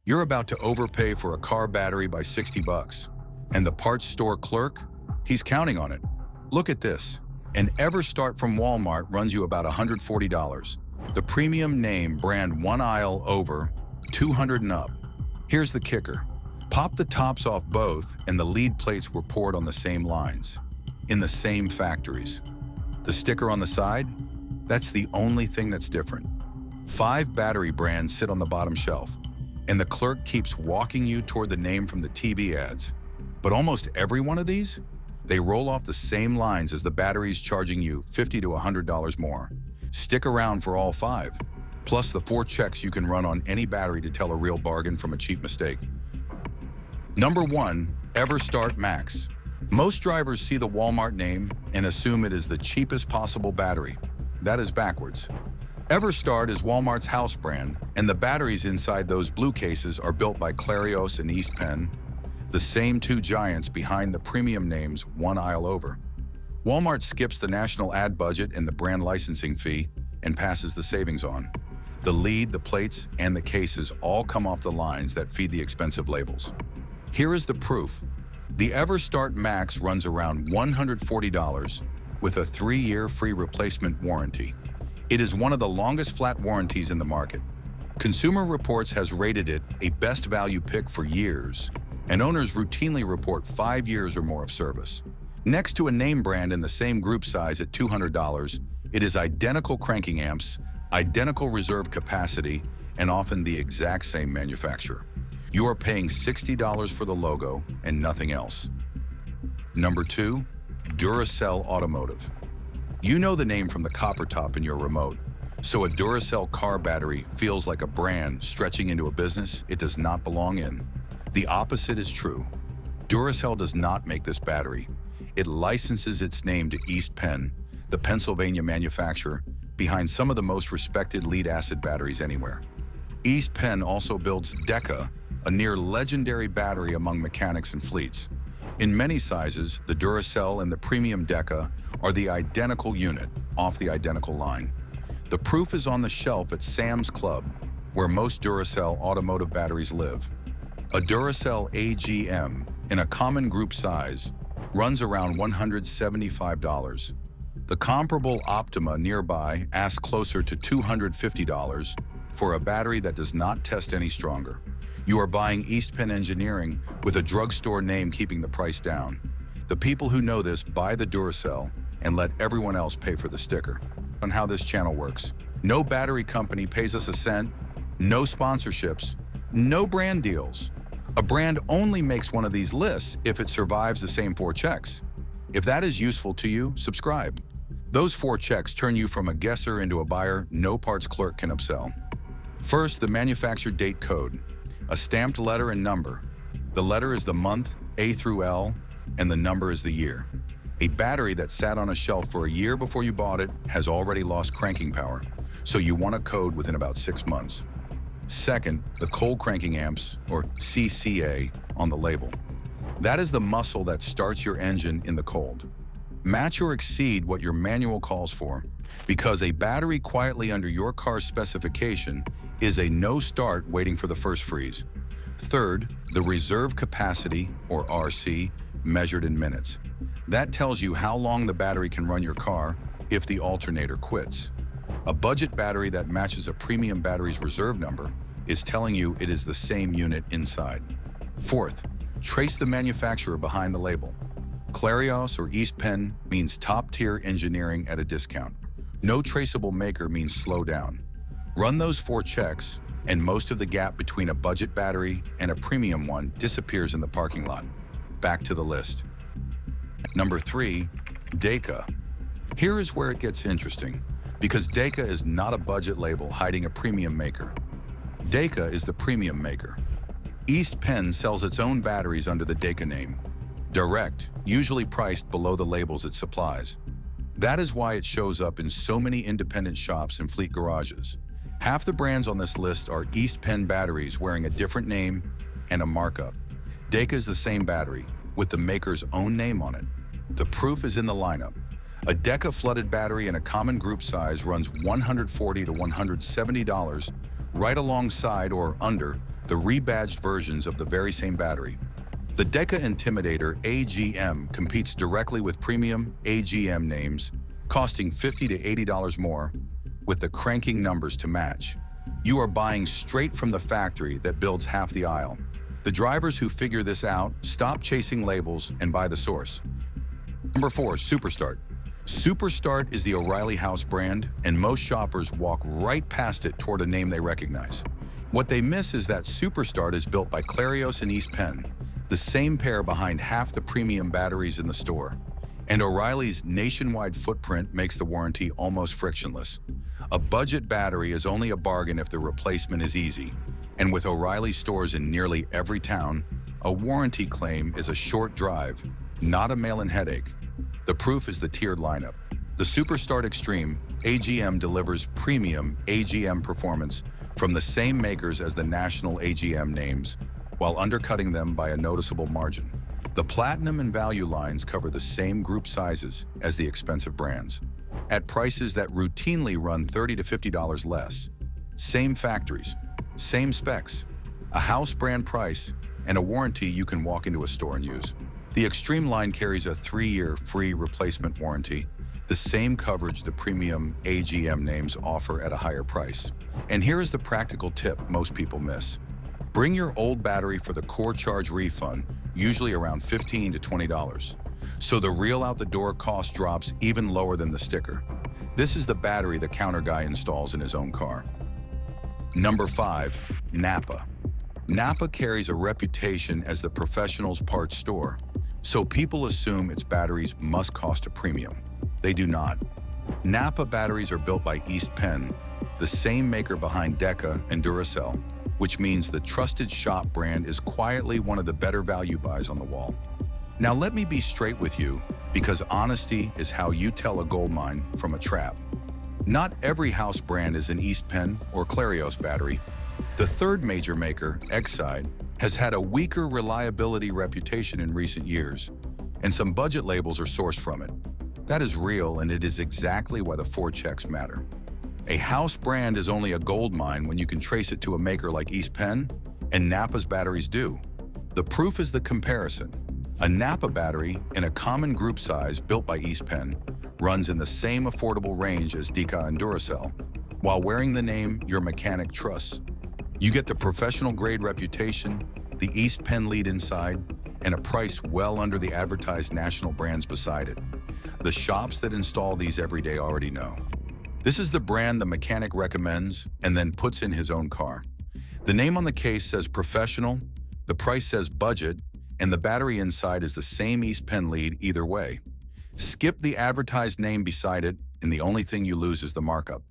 You're about to overpay for a car battery by 60 bucks. And the parts store clerk, he's counting on it. Look at this. An EverStart from Walmart runs you about $140. The premium name brand one aisle over, 200 and up. Here's the kicker. Pop the tops off both and the lead plates were poured on the same lines, in the same factories. The sticker on the side? That's the only thing that's different. 5 battery brands sit on the bottom shelf, and the clerk keeps walking you toward the name from the TV ads. But almost every one of these, they roll off the same lines as the batteries charging you $50 to $100 more. Stick around for all 5, plus the 4 checks you can run on any battery to tell a real bargain from a cheap mistake. Number 1, EverStart Max. Most drivers see the Walmart name and assume it is the cheapest possible battery. That is backwards. EverStart is Walmart's house brand, and the batteries inside those blue cases are built by Clarios and Penn, the same 2 giants behind the premium names one aisle over. Walmart skips the national ad budget and the brand licensing fee and passes the savings on. The lead, the plates, and the cases all come off the lines that feed the expensive labels. Here is the proof. The EverStart Max runs around $140 with a 3-year free replacement warranty. It is one of the longest flat warranties in the market. Consumer Reports has rated it a best value pick for years, and owners routinely report 5 years or more of service. Next to a name brand in the same group size at $200, it is identical cranking amps, identical reserve capacity, and often the exact same manufacturer. You are paying $60 for the logo and nothing else. Number 2, Duracell Automotive. You know the name from the copper top in your remote, so a Duracell car battery feels like a brand stretching into a business it does not belong in. The opposite is true. Duracell does not make this battery. It licenses its name to Penn, the Pennsylvania manufacturer behind some of the most respected lead-acid batteries anywhere. Penn also builds Deka, a near-legendary battery among mechanics and fleets. In many sizes, the Duracell and the premium Deka are the identical unit, off the identical line. The proof is on the shelf at Sam's Club, where most Duracell automotive batteries live. A Duracell AGM, in a common group size, runs around $175. The comparable Optima nearby asks closer to $250 for a battery that does not test any stronger. You are buying Penn engineering with a drugstore name keeping the price down. The people who know this buy the Duracell and let everyone else pay for the sticker. On how this channel works. No battery company pays us a cent, no sponsorships, no brand deals. A brand only makes one of these lists if it survives the same 4 checks. If that is useful to you, subscribe. Those 4 checks turn you from a guesser into a buyer no parts clerk can upsell. First, the manufacturer date code. A stamped letter and number. The letter is the month, A through L, and the number is the year. A battery that sat on a shelf for a year before you bought it has already lost cranking power, so you want a code within about 6 months. Second, the cold cranking amps, or CCA, on the label. That is the muscle that starts your engine in the cold. Match or exceed what your manual calls for, because a battery quietly under your car's specification is a no start waiting for the first freeze. Third, the reserve capacity, or RC, measured in minutes. That tells you how long the battery can run your car if the alternator quits. A budget battery that matches a premium battery's reserve number is telling you it is the same unit inside. Fourth, trace the manufacturer behind the label. Clarios or Penn means top-tier engineering at a discount. No traceable maker means slow down. Run those 4 checks, and most of the gap between a budget battery and a premium one disappears in the parking lot. Back to the list. Number 3, Deka. Here is where it gets interesting, because Deka is not a budget label hiding a premium maker. Deka is the premium maker. Penn sells its own batteries under the Deka name. Direct, usually priced below the labels it supplies. That is why it shows up in so many independent shops and fleet garages. Half the brands on this list are Penn batteries wearing a different name and a markup. Deka is the same battery, with the maker's own name on it. The proof is in the lineup. A Deka flooded battery in a common group size runs $140 to $170 right alongside or under the rebadged versions of the very same battery. The Deka Intimidator AGM competes directly with premium AGM names, costing $50 to $80 more, with the cranking numbers to match. You are buying straight from the factory that builds half the aisle. The drivers who figure this out stop chasing labels and buy the source. Number 4, SuperStart. SuperStart is the O'Reilly house brand, and most shoppers walk right past it toward a name they recognize. What they miss is that SuperStart is built by Clarios and East Penn, the same pair behind half the premium batteries in the store. And O'Reilly's nationwide footprint makes the warranty almost frictionless. A budget battery is only a bargain if the replacement is easy. And with O'Reilly stores in nearly every town, a warranty claim is a short drive, not a mail-in headache. The proof is the tiered lineup. The SuperStart Extreme AGM delivers premium AGM performance from the same makers as the national AGM names, while undercutting them by a noticeable margin. The Platinum and Value lines cover the same group sizes as the expensive brands, at prices that routinely run $30 to $50 less. Same factories, same specs, a house brand price, and a warranty you can walk into a store and use. The Extreme line carries a 3-year free replacement warranty, the same coverage the premium AGM names offer at a higher price. And here is the practical tip most people miss. Bring your old battery for the core charge refund, usually around $15 to $20. So the real out-the-door cost drops even lower than the sticker. This is the battery the counter guy installs in his own car. Number 5, NAPA. NAPA carries a reputation as the professional's parts store, so people assume its batteries must cost a premium. They do not. NAPA batteries are built by East Penn, the same maker behind Deka and Duracell, which means the trusted shop brand is quietly one of the better value buys on the wall. Now let me be straight with you, because honesty is how you tell a gold mine from a trap. Not every house brand is an East Penn or Clarios battery. The third major maker, Exide, has had a weaker reliability reputation in recent years, and some budget labels are sourced from it. That is real, and it is exactly why the 4 checks matter. A house brand is only a gold mine when you can trace it to a maker like East Penn, and NAPA's batteries do. The proof is the comparison. A NAPA battery in a common group size built by East Penn runs in the same affordable range as Deka and Duracell, while wearing the name your mechanic trusts. You get the professional-grade reputation, the East Penn lead inside, and a price well under the advertised national brands beside it. The shops that install these every day already know. This is the brand the mechanic recommends and then puts in his own car. The name on the case says professional, the price says budget, and the battery inside is the same East Penn lead either way. Skip the advertised name beside it, and the only thing you lose is the markup.